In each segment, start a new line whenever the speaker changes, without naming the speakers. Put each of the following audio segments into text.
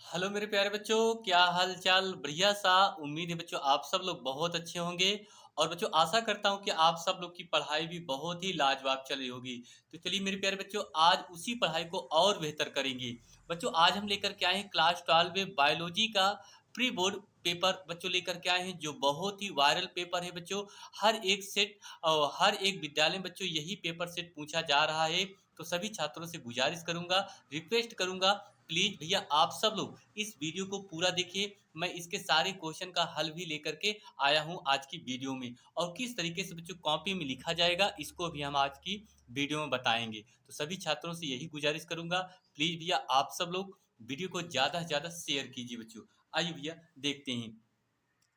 Hello मेरे प्यारे बच्चों, क्या हाल चाल? बढ़िया सा। उम्मीद है बच्चों आप सब लोग बहुत अच्छे होंगे। और बच्चों आशा करता हूँ कि आप सब लोग की पढ़ाई भी बहुत ही लाजवाब चल रही होगी। तो चलिए मेरे प्यारे बच्चों, आज उसी पढ़ाई को और बेहतर करेंगे। बच्चों आज हम लेकर के आए हैं क्लास 12 में बायोलॉजी का प्री बोर्ड पेपर बच्चों लेकर के आए हैं, जो बहुत ही वायरल पेपर है बच्चों। हर एक सेट और हर एक विद्यालय में बच्चों यही पेपर सेट पूछा जा रहा है। तो सभी छात्रों से गुजारिश करूंगा, रिक्वेस्ट करूंगा, प्लीज भैया आप सब लोग इस वीडियो को पूरा देखिए। मैं इसके सारे क्वेश्चन का हल भी लेकर के आया हूं आज की वीडियो में। और किस तरीके से बच्चों कॉपी में लिखा जाएगा इसको भी हम आज की वीडियो में बताएंगे। तो सभी छात्रों से यही गुजारिश करूंगा, प्लीज भैया आप सब लोग वीडियो को ज्यादा से ज्यादा शेयर कीजिए बच्चों। आइए भैया देखते हैं।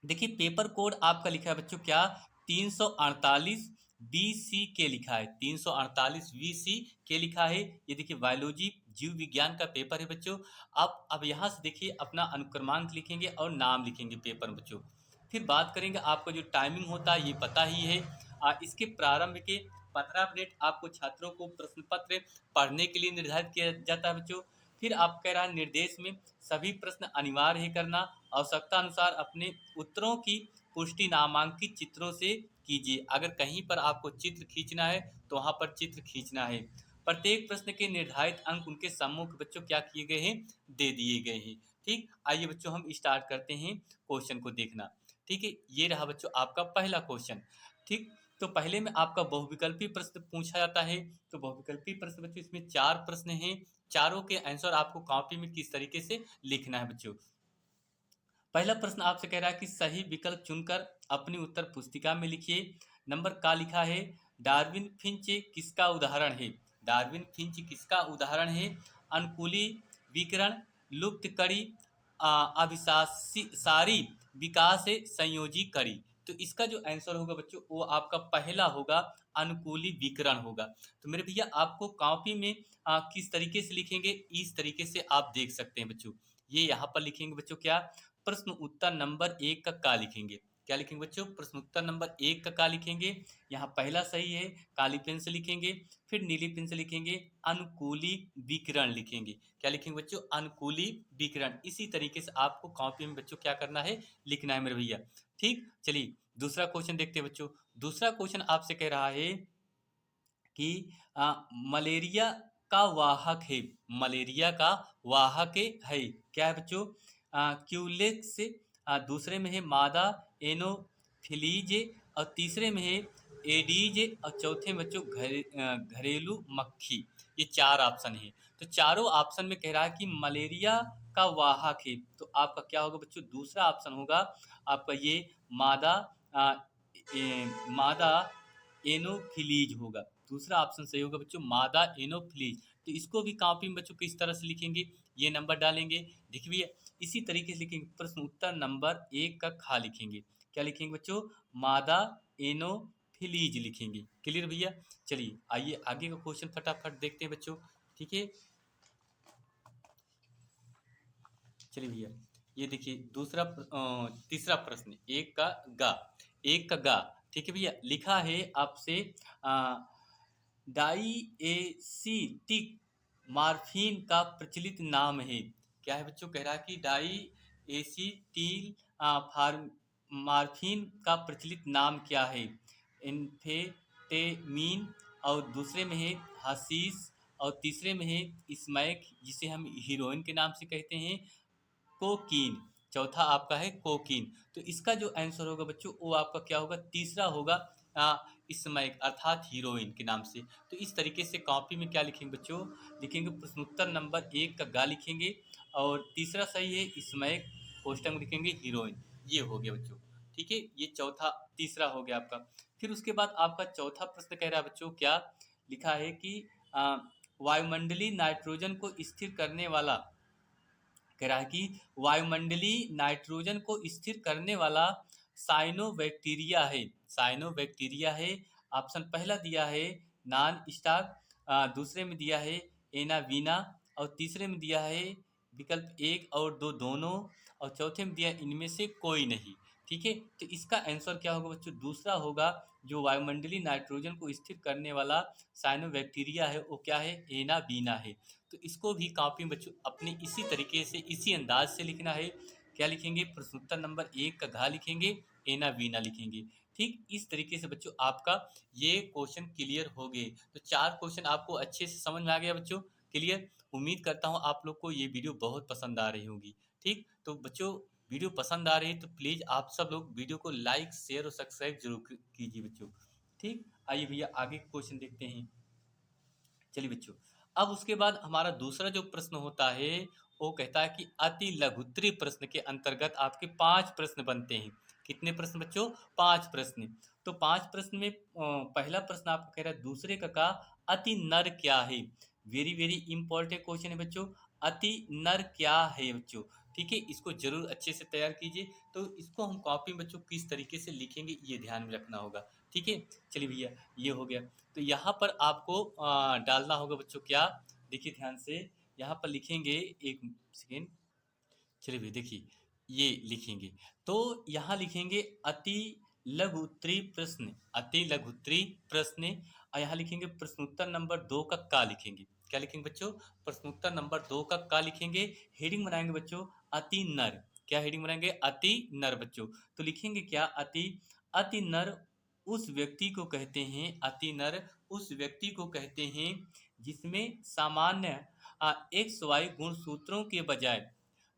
देखिए पेपर कोड आपका लिखा है बच्चों क्या, 348 BC के लिखा है, 348 BC के लिखा है। ये देखिए बायोलॉजी जीव विज्ञान का पेपर है बच्चों। आप अब यहाँ से देखिए अपना अनुक्रमांक लिखेंगे और नाम लिखेंगे पेपर में बच्चों। फिर बात करेंगे, आपका जो टाइमिंग होता है ये पता ही है। इसके प्रारंभ के 15 मिनट आपको छात्रों को प्रश्न पत्र पढ़ने के लिए निर्धारित किया जाता है बच्चों। फिर आप कह रहा है निर्देश में सभी प्रश्न अनिवार्य है करना, आवश्यकता अनुसार अपने उत्तरों की पुष्टि नामांकित चित्रों से कीजिए। अगर कहीं पर आपको चित्र खींचना है तो वहां पर चित्र खींचना है। प्रत्येक प्रश्न के निर्धारित अंक उनके सम्मुख बच्चों क्या किए गए हैं, दे दिए गए हैं। ठीक, आइए बच्चों हम स्टार्ट करते हैं क्वेश्चन को देखना। ठीक है, ये रहा बच्चों आपका पहला क्वेश्चन। ठीक, तो पहले में आपका बहुविकल्पी प्रश्न पूछा जाता है। तो बहुविकल्पी प्रश्न बच्चों इसमें 4 प्रश्न हैं। चारों के आंसर आपको कॉपी में किस तरीके से लिखना है बच्चों। पहला प्रश्न आपसे कह रहा है कि सही विकल्प चुनकर अपनी उत्तर पुस्तिका में लिखिए। नंबर का लिखा है, डार्विन फिंच किसका उदाहरण है? डार्विन फिंच किसका उदाहरण है? अनुकूली विकिरण, लुप्त कड़ी, अभिसारी विकास संयोजी कड़ी। तो इसका जो आंसर होगा बच्चों वो आपका पहला होगा, अनुकूली विकिरण होगा। तो मेरे भैया आपको कॉपी में किस तरीके से लिखेंगे, इस तरीके से आप देख सकते हैं बच्चों। ये यहाँ पर लिखेंगे बच्चों क्या, प्रश्न उत्तर नंबर 1 का लिखेंगे। क्या लिखेंगे बच्चों, प्रश्न उत्तर नंबर 1 का लिखेंगे। यहाँ पहला सही है, काली पेन से लिखेंगे। फिर नीली पेन से लिखेंगे, अनुकूली विकिरण लिखेंगे। क्या लिखेंगे बच्चों, अनुकूली विकिरण। इसी तरीके से आपको कॉपी में बच्चों क्या करना है, लिखना है मेरे भैया। ठीक, चलिए दूसरा क्वेश्चन देखते हैं बच्चों। दूसरा क्वेश्चन आपसे कह रहा है कि मलेरिया का वाहक है, मलेरिया का वाहक है क्या है बच्चों? क्यूलेक्स, दूसरे में है मादा एनोफिलीज, और तीसरे में है एडीज, और चौथे में बच्चों घरेलू मक्खी। ये 4 ऑप्शन है। तो चारों ऑप्शन में कह रहा है कि मलेरिया का वाहक है। तो आपका क्या होगा बच्चों, दूसरा ऑप्शन होगा आपका ये मादा आ, मादा एनोफिलीज होगा। दूसरा ऑप्शन सही होगा बच्चों, मादा एनोफिलीज। तो इसको भी कॉपी में बच्चों किस तरह से लिखेंगे, ये नंबर डालेंगे। देखिए भैया इसी तरीके से लिखेंगे, प्रश्न उत्तर नंबर 1 का खा लिखेंगे। क्या लिखेंगे बच्चों, मादा एनोफिलीज लिखेंगे। क्लियर भैया? चलिए आइए आगे का क्वेश्चन फटाफट देखते हैं बच्चों। ठीक है, चलिए भैया ये देखिए तीसरा प्रश्न, एक का गा, एक का गा। ठीक है भैया, लिखा है आपसे डाईएसिटिक मार्फिन का प्रचलित नाम है। क्या है बच्चों, कह रहा है कि डाई एसीटिल मार्फिन का प्रचलित नाम क्या है? एम्फेटेमीन, और दूसरे में है हशीश, और तीसरे में है स्मैक जिसे हम हीरोइन के नाम से कहते हैं, कोकीन। चौथा आपका है कोकीन। तो इसका जो आंसर होगा बच्चों वो आपका क्या होगा, तीसरा होगा स्मैक अर्थात हीरोइन के नाम से। तो इस तरीके से कॉपी में क्या लिखेंगे बच्चों, लिखेंगे प्रश्नोत्तर नंबर 1 का गा लिखेंगे, और तीसरा सही है स्मैक, पोस्टर में लिखेंगे हीरोइन। ये हो गया बच्चों। ठीक है, ये चौथा तीसरा हो गया आपका। फिर उसके बाद आपका चौथा प्रश्न कह रहा है बच्चों क्या, लिखा है कि आ, वायुमंडलीय नाइट्रोजन को स्थिर करने वाला, कह रहा है कि वायुमंडलीय नाइट्रोजन को स्थिर करने वाला साइनोबैक्टीरिया है, साइनोबैक्टीरिया है। ऑप्शन पहला दिया है नॉन स्टार, दूसरे में दिया है एनावीना, और तीसरे में दिया है विकल्प 1 और 2 दोनों, और चौथे में दिया इनमें से कोई नहीं। ठीक है, तो इसका आंसर क्या होगा बच्चों, दूसरा होगा, जो वायुमंडलीय नाइट्रोजन को स्थिर करने वाला साइनोबैक्टीरिया है वो क्या है, एनावीना है। तो इसको भी कॉपी में बच्चों अपने इसी तरीके से, इसी अंदाज से लिखना है। क्या लिखेंगे? प्रश्नोत्तर नंबर 1 का घ लिखेंगे, एना वीना लिखेंगे। ठीक इस तरीके से बच्चों आपका ये क्वेश्चन क्लियर हो गए। तो 4 क्वेश्चन आपको अच्छे से समझ में आ गया बच्चों, क्लियर। उम्मीद करता हूँ आप लोग को ये वीडियो बहुत पसंद आ रही होगी। ठीक, तो बच्चों वीडियो पसंद आ रही है तो प्लीज़ आप सब लोग वीडियो को लाइक, शेयर और सब्सक्राइब जरूर कीजिए बच्चों। ठीक, आइए भैया आगे क्वेश्चन देखते हैं। चलिए बच्चों, अब उसके बाद हमारा दूसरा जो प्रश्न होता है वो कहता है कि अति लघुत्तरीय प्रश्न के अंतर्गत आपके 5 प्रश्न बनते हैं। कितने प्रश्न बच्चों? 5 प्रश्न। तो 5 प्रश्न में पहला प्रश्न आपको कह रहा है दूसरे का अति नर क्या है? वेरी वेरी इंपॉर्टेंट क्वेश्चन है बच्चों। अति नर क्या है बच्चों? ठीक है, इसको जरूर अच्छे से तैयार कीजिए। तो इसको हम कॉपी में बच्चों किस तरीके से लिखेंगे ये ध्यान में रखना होगा। ठीक है, चलिए भैया ये हो गया। तो यहाँ पर आपको डालना होगा बच्चों क्या, देखिए ध्यान से। यहाँ पर लिखेंगे, एक सेकेंड, चलिए भैया देखिए ये लिखेंगे। तो यहाँ लिखेंगे अति लघु उत्तरीय प्रश्न, अति लघु उत्तरीय प्रश्न। और यहाँ लिखेंगे प्रश्नोत्तर नंबर 2 का लिखेंगे। क्या लिखेंगे बच्चों? प्रश्नोत्तर नंबर 2 का लिखेंगे। हेडिंग बनाएंगे बच्चों अति नर। क्या हेडिंग बनाएंगे? अति नर बच्चों। तो लिखेंगे क्या? अति, अति नर उस व्यक्ति को कहते हैं, अति नर उस व्यक्ति को कहते हैं जिसमें सामान्य एक्स वाई गुण सूत्रों के बजाय,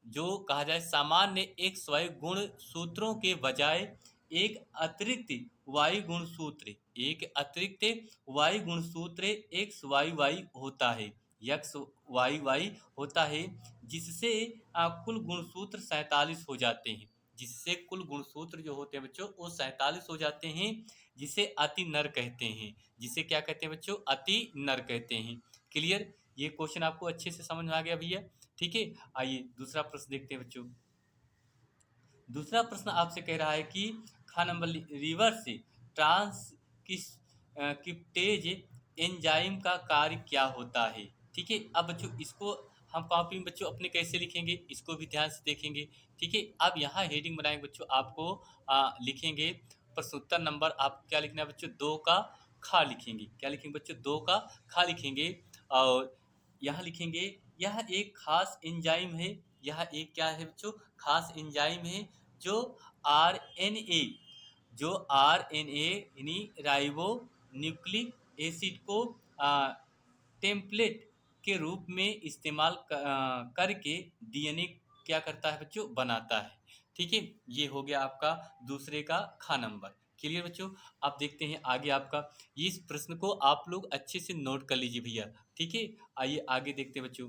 जो कहा जाए सामान्य एक्स वाई गुण सूत्रों के बजाय एक अतिरिक्त वाई गुण सूत्र, एक अतिरिक्त वाई गुण सूत्र एक्स वाई वाई होता है, एक्स वाई वाई होता है, जिससे कुल गुणसूत्र 47 हो जाते हैं, जिससे कुल गुणसूत्र जो होते हैं बच्चों वो 47 हो जाते हैं, जिसे अति नर कहते हैं। जिसे क्या कहते हैं बच्चों? अति नर कहते हैं। क्लियर, ये क्वेश्चन आपको अच्छे से समझ में आ गया भैया। ठीक है, आइए दूसरा प्रश्न देखते हैं बच्चों। दूसरा प्रश्न आपसे कह रहा है कि खा नंबर रिवर्स ट्रांसक्रिप्टेज एंजाइम का कार्य क्या होता है? ठीक है, अब बच्चों इसको हम कॉपी में बच्चों अपने कैसे लिखेंगे इसको भी ध्यान से देखेंगे। ठीक है, अब यहाँ हेडिंग बनाएंगे बच्चों, आपको लिखेंगे प्रश्नोत्तर नंबर, आप क्या लिखना है बच्चों? 2 का खा लिखेंगे। क्या लिखेंगे बच्चों? 2 का खा लिखेंगे। और यहाँ लिखेंगे यह एक खास एंजाइम है, यह एक क्या है बच्चों? खास एंजाइम है जो आरएनए, जो आरएनए यानी राइबो न्यूक्लिक एसिड को टेम्पलेट के रूप में इस्तेमाल करके डीएनए क्या करता है बच्चों? बनाता है। ठीक है, ये हो गया आपका दूसरे का खा नंबर। क्लियर बच्चों, आप देखते हैं आगे आपका, इस प्रश्न को आप लोग अच्छे से नोट कर लीजिए भैया। ठीक है, आइए आगे देखते हैं बच्चों।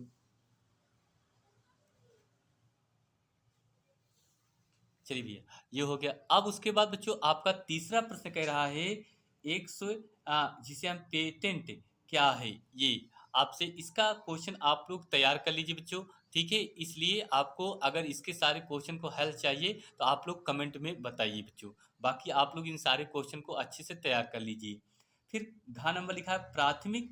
चलिए भैया ये हो गया। अब उसके बाद बच्चों आपका तीसरा प्रश्न कह रहा है एक सौ जिसे हम पेटेंट क्या है, ये आपसे इसका क्वेश्चन आप लोग तैयार कर लीजिए बच्चों। ठीक है, इसलिए आपको अगर इसके सारे क्वेश्चन को हल चाहिए तो आप लोग कमेंट में बताइए बच्चों। बाकी आप लोग इन सारे क्वेश्चन को अच्छे से तैयार कर लीजिए। फिर घ नंबर लिखा है प्राथमिक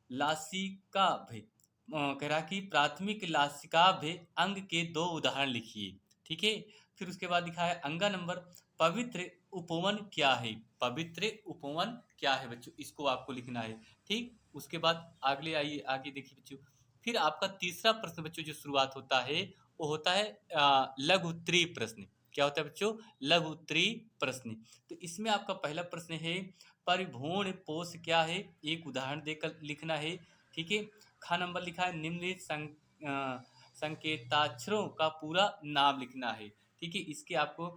लासिकाभ्य, कह रहा कि प्राथमिक लासिकाभ्य अंग के 2 उदाहरण लिखिए। ठीक है, फिर उसके बाद लिखा है अंगा नंबर पवित्र उपवन क्या है? पवित्र उपवन क्या है बच्चों? इसको आपको लिखना है। ठीक, उसके बाद अगले आइए आगे देखिए बच्चों। फिर आपका तीसरा प्रश्न बच्चों जो शुरुआत होता है वो होता है लघु उत्तरीय प्रश्न। क्या होता है बच्चों? लघु उत्तरीय प्रश्न। तो इसमें आपका पहला प्रश्न है परिभ्रूण पोष क्या है? एक उदाहरण देकर लिखना है। ठीक है, खा नंबर लिखा है निम्नलिखित संकेताक्षरों का पूरा नाम लिखना है। ठीक है, इसके आपको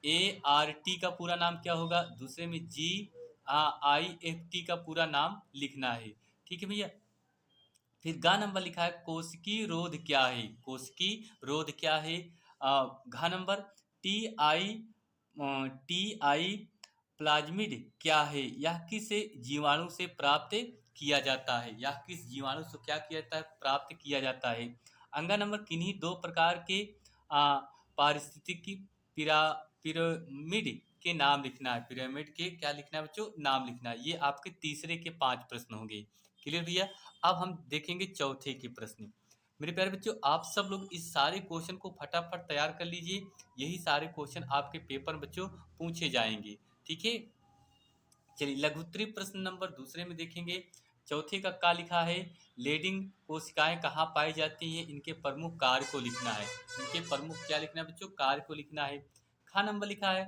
ART का पूरा नाम क्या होगा? दूसरे में GIFT का पूरा नाम लिखना है। ठीक है भैया, फिर गा नंबर लिखा है कोशिकी रोध क्या है? कोशिकी रोध क्या है? घा नंबर TI प्लाज्मिड क्या है? यह किस जीवाणु से प्राप्त किया जाता है? यह किस जीवाणु से क्या किया जाता है? प्राप्त किया जाता है। अंगा नंबर किन्हीं 2 प्रकार के पारिस्थितिकी पिरामिड के नाम लिखना है। पिरामिड के क्या लिखना है बच्चों? नाम लिखना है। ये आपके तीसरे के 5 प्रश्न होंगे। क्लियर भैया, अब हम देखेंगे चौथे के प्रश्न। मेरे प्यारे बच्चों आप सब लोग इस सारे क्वेश्चन को फटाफट तैयार कर लीजिए। यही सारे क्वेश्चन आपके पेपर में बच्चों पूछे जाएंगे। ठीक है, चलिए लघुत्तरीय प्रश्न नंबर दूसरे में देखेंगे। चौथे का क्या लिखा है, लेडिंग कोशिकाएं कहाँ पाई जाती हैं, इनके प्रमुख कार्य को लिखना है। इनके प्रमुख क्या लिखना है बच्चों, कार्य को लिखना है। खा नंबर लिखा है,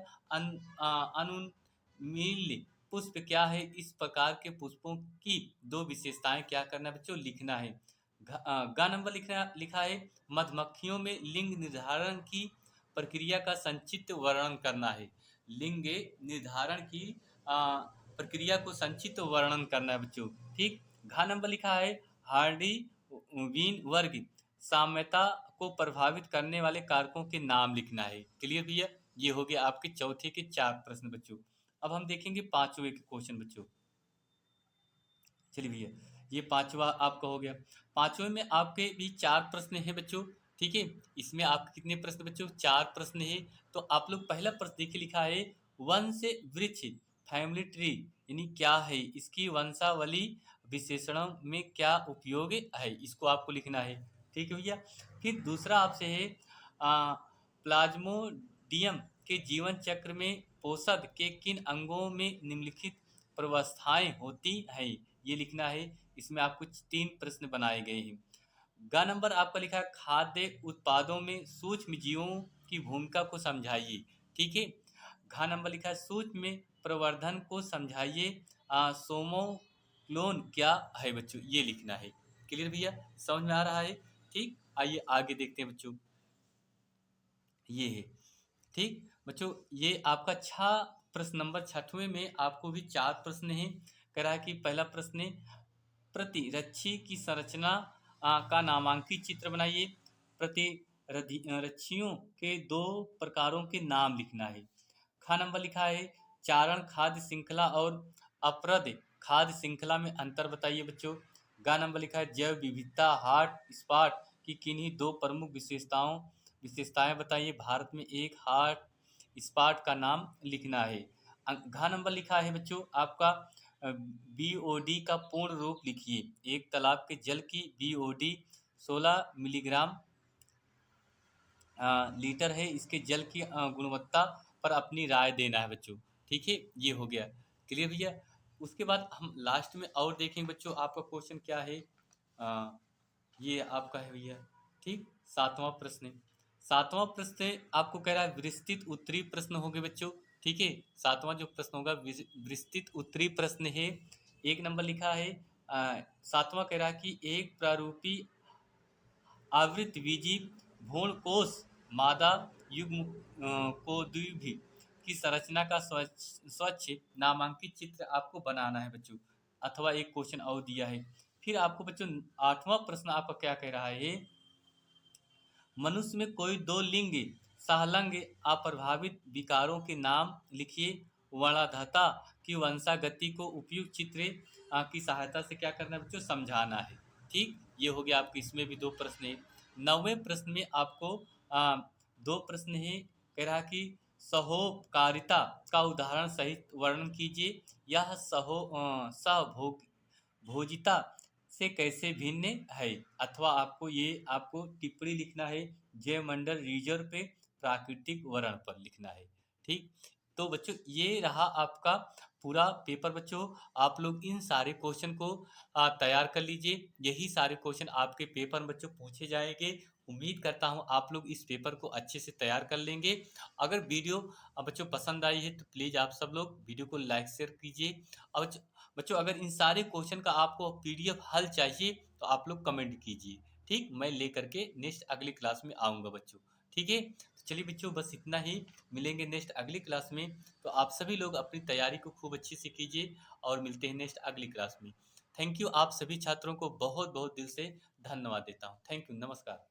अनुन्मील्य पुष्प क्या है, इस प्रकार के पुष्पों की दो विशेषताएं क्या करना है बच्चों, लिखना है। ग नंबर लिखा है, मधुमक्खियों में लिंग निर्धारण की प्रक्रिया का संक्षिप्त वर्णन करना है। लिंग निर्धारण की प्रक्रिया को संक्षिप्त वर्णन करना है बच्चों। ठीक। घ नंबर लिखा है, हार्डी वीन वर्ग साम्यता को प्रभावित करने वाले कारकों के नाम लिखना है। क्लियर भैया, ये हो गया आपके चौथे के 4 प्रश्न बच्चों। अब हम देखेंगे पांचवें के क्वेश्चन बच्चों। चलिए भैया, ये पांचवा आपका हो गया। पांचवें में आपके भी 4 प्रश्न हैं बच्चों। ठीक है, इसमें आपके कितने प्रश्न बच्चों, 4 प्रश्न है। तो आप लोग पहला प्रश्न देखिए, लिखा है वंश वृक्ष, फैमिली ट्री यानी क्या है, इसकी वंशावली विशेषणों में क्या उपयोग है, इसको आपको लिखना है। ठीक है भैया। फिर दूसरा आपसे है प्लाज्मोडियम के जीवन चक्र में पोषक के किन अंगों में निम्नलिखित प्रवस्थाएं होती हैं, ये लिखना है। इसमें आपको 3 प्रश्न बनाए गए हैं। ग नंबर आपका लिखा है, खाद्य उत्पादों में सूक्ष्म जीवों की भूमिका को समझाइए। ठीक है। घ नंबर लिखा है, सूक्ष्म में प्रवर्धन को समझाइए। सोमोक्लोन क्या है बच्चों, ये लिखना है। क्लियर भैया, समझ में आ रहा है। ठीक, आइए आगे देखते हैं बच्चों। ये है। ठीक बच्चों, ये आपका प्रश्न नंबर 6वें में आपको भी 4 प्रश्न हैं। कह रहा है कि पहला प्रश्न है, प्रतिरक्षी की संरचना का नामांकित चित्र बनाइए। प्रतिरक्षियों के 2 प्रकारों के नाम लिखना है। ख नंबर लिखा है, चारण खाद्य श्रृंखला और अप्रद खाद्य श्रृंखला में अंतर बताइए बच्चों। ग नंबर लिखा है, जैव विविधता हॉट स्पॉट की किन्हीं 2 प्रमुख विशेषताएं बताइए। भारत में एक हॉट स्पॉट का नाम लिखना है। घ नंबर लिखा है बच्चों आपका, बीओडी का पूर्ण रूप लिखिए। एक तालाब के जल की बीओडी 16 मिलीग्राम लीटर है। इसके जल की गुणवत्ता पर अपनी राय देना है बच्चों। ठीक है, ये हो गया। क्लियर भैया। उसके बाद हम लास्ट में और देखेंगे बच्चों, आपका क्वेश्चन क्या है। ये आपका है भैया। ठीक, 7वां प्रश्न। 7वां प्रश्न आपको कह रहा है विस्तृत उत्तरी प्रश्न होंगे बच्चों। ठीक है, 7वां जो प्रश्न होगा विस्तृत उत्तरी प्रश्न है। एक नंबर लिखा है, 7वां कह रहा है कि एक प्रारूपी आवृतबीजी भ्रूणकोश मादा युग्म को द्विभि की संरचना का स्वच्छ नामांकित चित्र आपको बनाना है बच्चों। अथवा एक क्वेश्चन और दिया है। फिर आपको बच्चों 8वां प्रश्न आपका क्या कह रहा है, मनुष्य में कोई 2 लिंग सहलंग अप्रभावित विकारों के नाम लिखिए। वर्णाधता की वंशागति को उपयुक्त चित्र की सहायता से क्या करना है बच्चों, समझाना है। ठीक, ये हो गया आपके, इसमें भी 2 प्रश्न है। 9वें प्रश्न में आपको 2 प्रश्न है। कह रहा कि सहोपकारिता का उदाहरण सहित वर्णन कीजिए। यह सहभोग भोजिता से कैसे भिन्न है। अथवा आपको टिप्पणी लिखना है, जयमंडल रिजर्व पे प्राकृतिक वर्णन पर लिखना है। ठीक, तो बच्चों ये रहा आपका पूरा पेपर बच्चों। आप लोग इन सारे क्वेश्चन को तैयार कर लीजिए। यही सारे क्वेश्चन आपके पेपर में बच्चों पूछे जाएंगे। उम्मीद करता हूँ आप लोग इस पेपर को अच्छे से तैयार कर लेंगे। अगर वीडियो बच्चों पसंद आई है तो प्लीज़ आप सब लोग वीडियो को लाइक शेयर कीजिए। और बच्चों अगर इन सारे क्वेश्चन का आपको पीडीएफ हल चाहिए तो आप लोग कमेंट कीजिए। ठीक, मैं लेकर के नेक्स्ट अगली क्लास में आऊँगा बच्चों। ठीक है, तो चलिए बच्चों बस इतना ही। मिलेंगे नेक्स्ट अगली क्लास में। तो आप सभी लोग अपनी तैयारी को खूब अच्छे से कीजिए और मिलते हैं नेक्स्ट अगली क्लास में। थैंक यू, आप सभी छात्रों को बहुत बहुत दिल से धन्यवाद देता हूँ। थैंक यू, नमस्कार।